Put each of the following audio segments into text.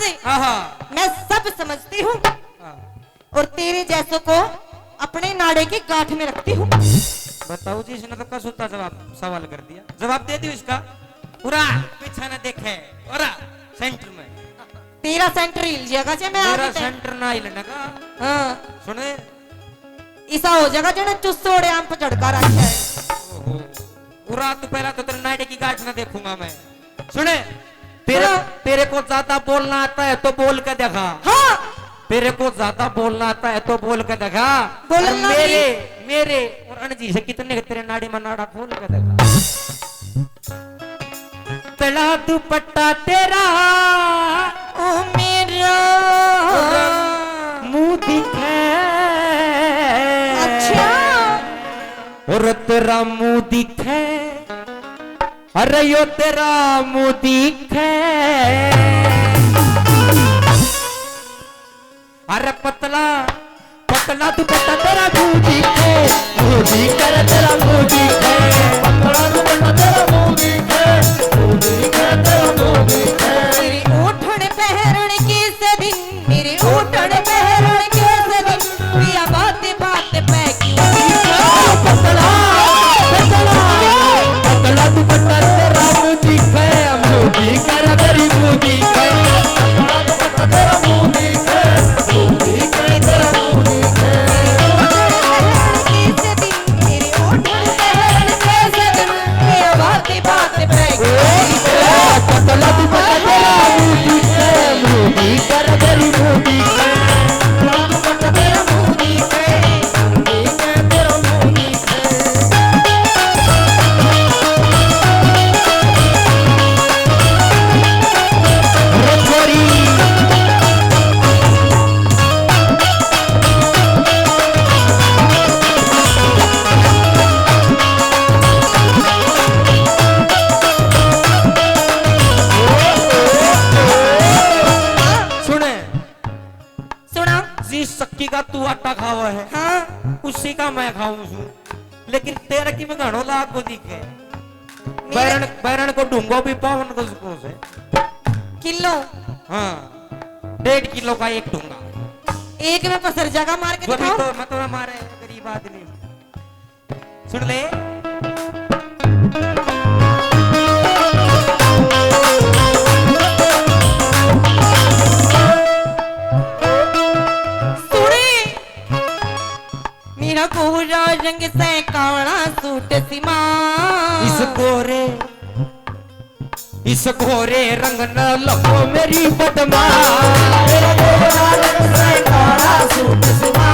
मैं सब समझती हूँ और तेरे जैसों को अपने नाड़े की गांठ में रखती हूँ। बताओ जी, इसने तो कसूता जवाब सवाल कर दिया। जवाब दे दियो इसका। पूरा पीछा न देखे और सेंटर में तेरा सेंटर हिल जाएगा जे मैं मेरा आगे सेंटर ना हिलने का। हाँ सुने ऐसा हो जाएगा जने चुस्सोड़े आम पे झटका रखा है। ओहो, पूरा तो पहला तो तेरे नाड़े की गांठ ना देखूंगा मैं। सुने तेरे को ज्यादा बोलना आता है तो बोल के देखा। हाँ तेरे को ज्यादा बोलना आता है तो बोल के देखा। बोलना मेरे और अनजी से कितने तेरे नाड़ी में नाड़ा खोल के देखा। तला दुपट्टा तेरा ओ मेरा मुंह दिखे। अच्छा और तेरा मुंह दिखे। अरे यो तेरा मुंह दिखे। अरे पतला पतला दुपट्टा तेरा मुंह दिखे। मुंह दिखे तेरा मुंह दिखे। पतला दुपट्टा तेरा मुंह दिखे। मुंह दिखे तेरा मुंह दिखे। मेरे ओठन पहरण के सदिन मेरे ओठन पहरण के सदिन पिया बात बात पे क्यों पतला पतला पतला दुपट्टा तेरा मुंह दिखे। मुंह दिखे तेरी मुंह दिखे। पतला दुपट्टा तेरा मुंह दिखे। मुंह दिखे तेरा मुंह दिखे। मेरे ओठन पहरण के सदिन पिया बात बात पे पतला दुपट्टा तेरा मुंह दिखे। मुंह दिखे तेरी मुंह दिखे। पतला दुपट्टा तेरा मुंह दिखे। मुंह दिखे तेरा मुंह दिखे। सुने सुना जिस सक्की का तू आटा खावा है हाँ उसी का मैं खाऊं छू। लेकिन तेरा की मैं घणो लाख को दिखे। बैरन मेरे बैरन को ढूंढो भी पावन को उसको से। किलो हाँ 1.5 किलो का एक ढूंगा। एक में पसर जगह मार के तभी दिखाओ। तो मैं तो हमारे गरीब आदमी सुन ले। सुनी मेरा पूरा रंग से काला सूट सीमा इस गोरे रंग न लगो मेरी बदमा। मेरा गोरा रंग से काला सूट सिमा।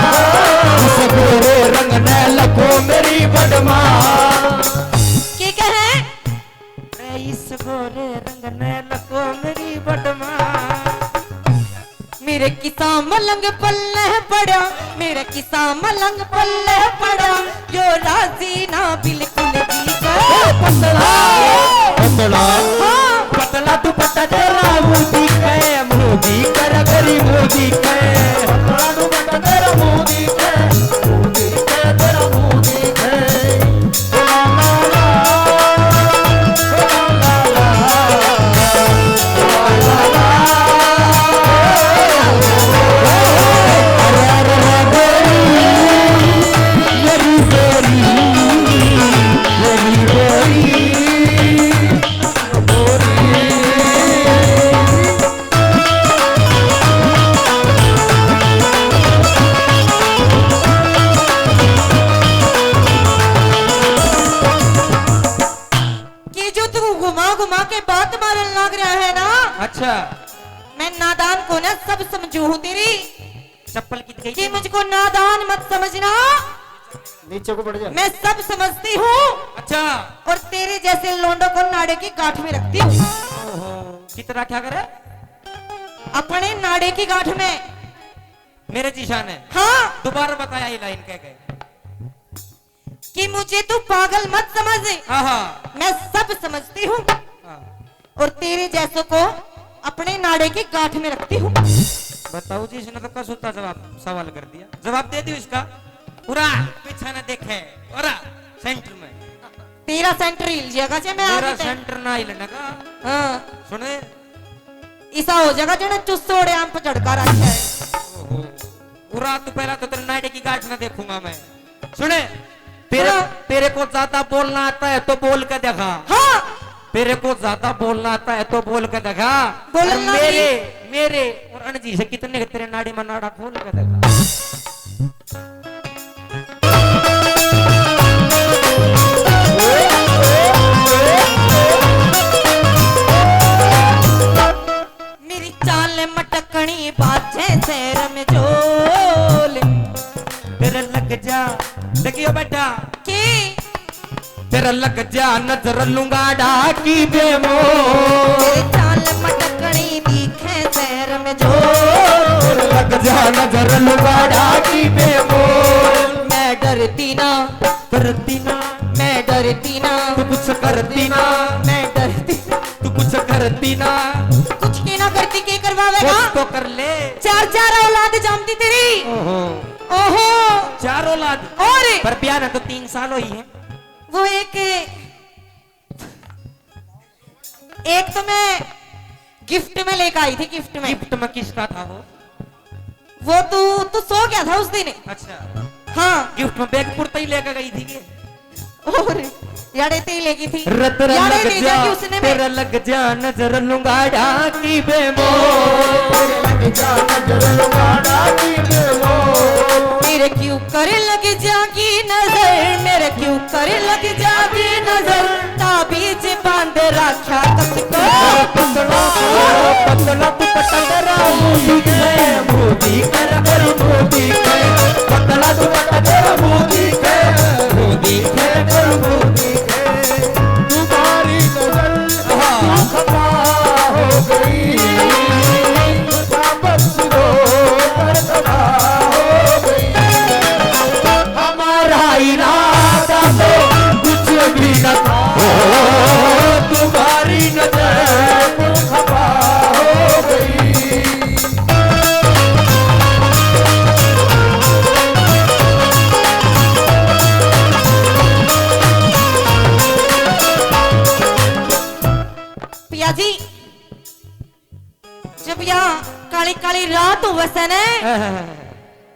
इस गोरे रंग न लगो मेरी बदमा। के कहे इस गोरे रंग न लगो मेरी बदमा। मेरे किसा मलंग पल्ले पड़ा मेरे किसा मलंग पल्ले पड़ा जो राजी ना बिल्कुल जी का। पतला पतला हाँ पतला दुपट्टा तेरा मुंह दिखे। मुंह दिखे गरी मुंह दिखे। पतला दुपट्टा तेरा मुंह दिखे। मुंह दिखे तेरा मुंह दिखे। ला ला ला ला ला ला ला। अरे अरे गोरी मेरी गोरी मेरी गोरी। कि जो तू घुमा घुमा के बात मारन लग रहा है ना। अच्छा मैं नादान को ना सब समझू हूँ तेरी चप्पल की गई कि मुझको नादान मत समझना। नीचे को बढ़ जा। मैं सब समझती हूँ अच्छा और तेरे जैसे लोंडों को नाड़े की गांठ में रखती हूँ। ओहो कितना क्या करे अपने नाड़े की गांठ में। मेरे जीशान है। हाँ दोबारा बताया ये लाइन कह गए। कि मुझे तू पागल मत समझ। हाँ मैं सब समझती हूँ हाँ। और तेरे जैसों को अपने नाड़े की गांठ में रखती हूँ। बताओ जी, इसने तो कसूता जवाब सवाल कर दिया। जवाब दे दियो इसका। पूरा पीछा न देखे और सेंटर में तेरा सेंटर हिल जाएगा जे मैं मेरा आगे सेंटर ना हिलने का। हाँ सुने ऐसा हो जाएगा जने चुस्सोड़े आम पे झटका रखा है। पूरा तो पहला तो तेरे नाइट की गाठ ना देखूंगा मैं। सुने तेरे हाँ। तेरे को ज्यादा बोलना आता है तो बोल के देखा। हाँ तेरे को ज्यादा बोलना आता है तो बोल के देखा। बोलना और मेरे और अनजी से कितने तेरे नाड़ी में नाड़ा खोल के देखा। मेरी चाल मटकनी बाजे शहर में झोल। तेरे लग जा देखियो बेटा की तेरा लग जा नजर लूंगा डाकी बेमो। मेरी चाल मटकनी दिखे शहर में झोल। लग जा नजर लूंगा डाकी बेमो। मैं डरती ना करती ना मैं डरती ना तू कुछ करती ना मैं डरती ना। तू कुछ करती ना कुछ की ना करती के करवावेगा। कुछ तो कर ले। चार चार औलाद जमती तेरी। ओहो ओहो 4 औलाद और पर ब्याह ना तो 3 साल ही है। वो एक तो मैं गिफ्ट में लेकर आई थी। गिफ्ट में गिफ्ट में किसका था वो तू सो गया था उस दिन। अच्छा हाँ गिफ्ट में बैग पुरता ही लेकर गई थी। और यारे ते लेगी थी। रतरा यारे लग भेजा जा कि उसने तेरा लग जा नजर लूंगा डाकी बेमो। मेरे क्यों करे लग जागी नजर। मेरे क्यों करे लग जागी नजर। ताबीज बांध रखा कसको। पतला तू पतला मोदी है मोदी कर मोदी है। पतला तू पतला मोदी है मोदी कर मोदी है। तुम्हारी नजर खफा हो गई। बस दो कर खफा हो गई। हमारा इरादा तो कुछ भी न था। तुम्हारी नजर खफा हो गई। पिया जी जब यहाँ काली काली रात हो वसन है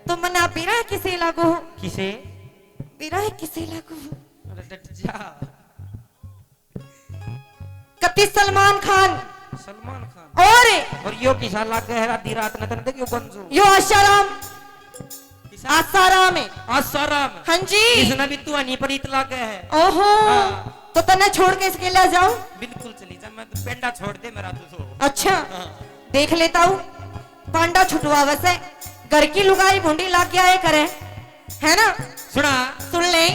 तो मना बिरा किसे लागू। किसे बिरा किसे लागू। अरे डट जा। कति सलमान खान सलमान खान और यो किसा लाग है आधी रात न तन देखियो बंजो यो आशाराम आसाराम है। आसाराम हाँ जी इसने भी तू अनी पर इतला के है। ओहो हाँ। तो तने छोड़ के इसके ले जाऊं। बिल्कुल चली जा। मैं तो पेंडा छोड़ दे मेरा तो। अच्छा देख लेता हूँ पांडा छुटवा वैसे घर की लुगाई भूंडी ला के आए करे है ना। सुना सुन ले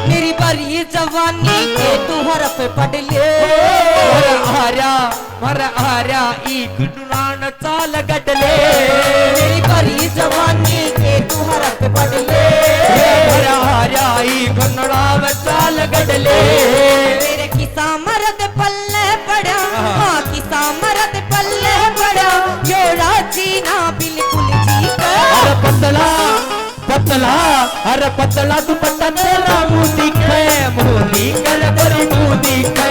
मेरी बड़ी जवानी के तू हरफ पढ़ ले। हरा एक दुरान चाल गडले। मेरी बड़ी जवानी के तू हरफ पढ़ ले। हरा एक नड़ाव चाल गडले। मेरे किसा मरद पल्ले पड़ा। हाँ किसा मरद पल्ले पड़ा। यो राजी ना बिल्कुल जी अरे पतला पतला अरे पतला तू पता तेरा मुंह दिखे मुंह दिखे बड़ी मुंह दिखे।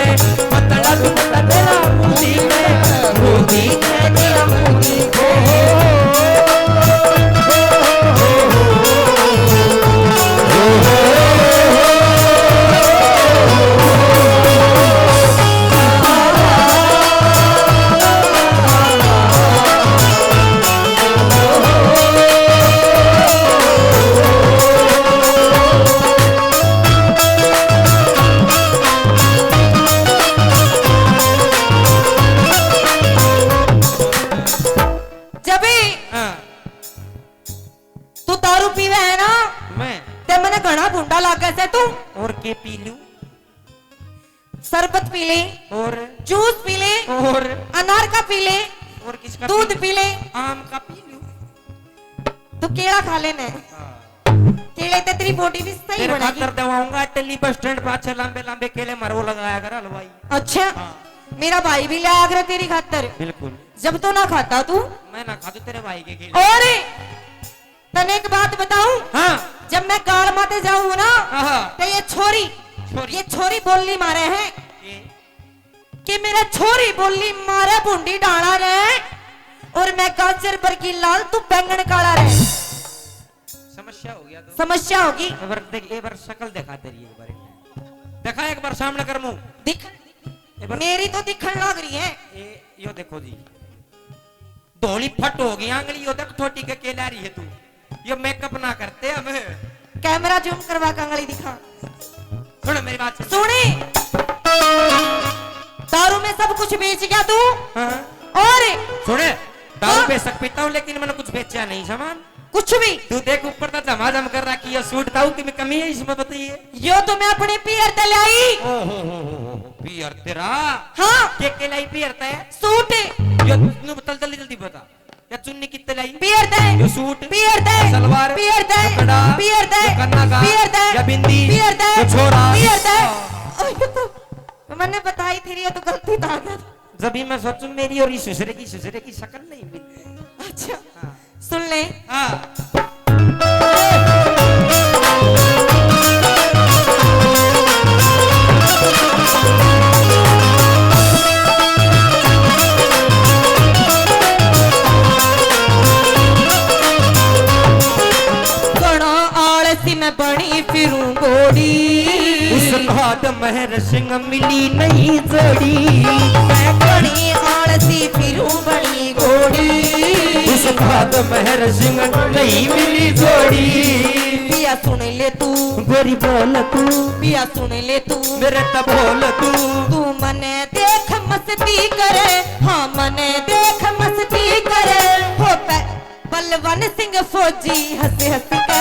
पतला तू पता तेरा मुंह दिखे मुंह दिखे तेरा मुंह दिखे। भूंडा लागे से तू और के पी लूं शरबत पी ले और जूस पी ले और अनार का पी ले और किसका दूध पी ले आम का पी लूं। तू केला खा लेने केले ते तेरी बॉडी भी सही तेरे बनेगी। खातर दवाऊंगा दिल्ली बस स्टैंड पर अच्छे लंबे लंबे केले मरो लगाया कर हलवाई। अच्छा मेरा भाई भी लाया करे तेरी खातर। बिल्कुल। जब तो ना खाता तू। मैं ना खातू तेरे भाई के खेल। और तने एक बात बताऊं। हाँ। जब मैं काल माते जाऊं ना हाँ। तो ये छोरी बोलनी मारे हैं कि मेरा छोरी बोलनी मारे बूंदी डाला रे और मैं गाजर पर की लाल तू बैंगन काला रे। समस्या हो गया तो। समस्या होगी। एक बार शक्ल दिखा तेरी एक बार। दिखा एक बार सामने कर मुंह। दिख मेरी तो दिखन लग रही है। यो देखो जी धोली फट हो गई आंगली। यो देख छोटी के केला रही है तू। यो मेकअप ना करते हम। कैमरा जूम करवा के आंगली दिखा। सुन मेरी बात सुने दारू में सब कुछ बेच गया तू। हाँ? और सुने दारू हाँ? बेच पीता हूँ लेकिन मैंने कुछ बेचा नहीं सामान। कुछ भी तू देख ऊपर तो झमाझम कर रहा कि ये सूट था कि में कमी है इसमें बताइए। यो तो मैं अपने पियर ते लाई। पियर तेरा। हाँ के लाई पियर ते सूट यो तू बता जल्दी बता। या चुन्नी कितने लाई? पियर ते यो सूट पियर ते सलवार पियर ते कपड़ा पियर ते कन्ना का पियर ते या बिंदी पियर ते यो छोरा पियर ते। तो मैंने बताई थी ये तो गलती था। जब भी मैं सोचूं मेरी और इस ससुरे की शक्ल नहीं मिलती। अच्छा हाँ। सुन ले। हाँ। मैं बनी फिरूं घोड़ी उस भाद महर सिंह मिली नहीं जोड़ी। मैं बनी आलसी फिरूं बनी घोड़ी उस भाद महर सिंह नहीं मिली जोड़ी। पिया सुन ले तू गोरी बोल तू पिया सुन ले तू मेरे तब बोल तू मने देख मस्ती करे। हाँ मने देख मस्ती करे हो बलवन सिंह फौजी हंस हंस के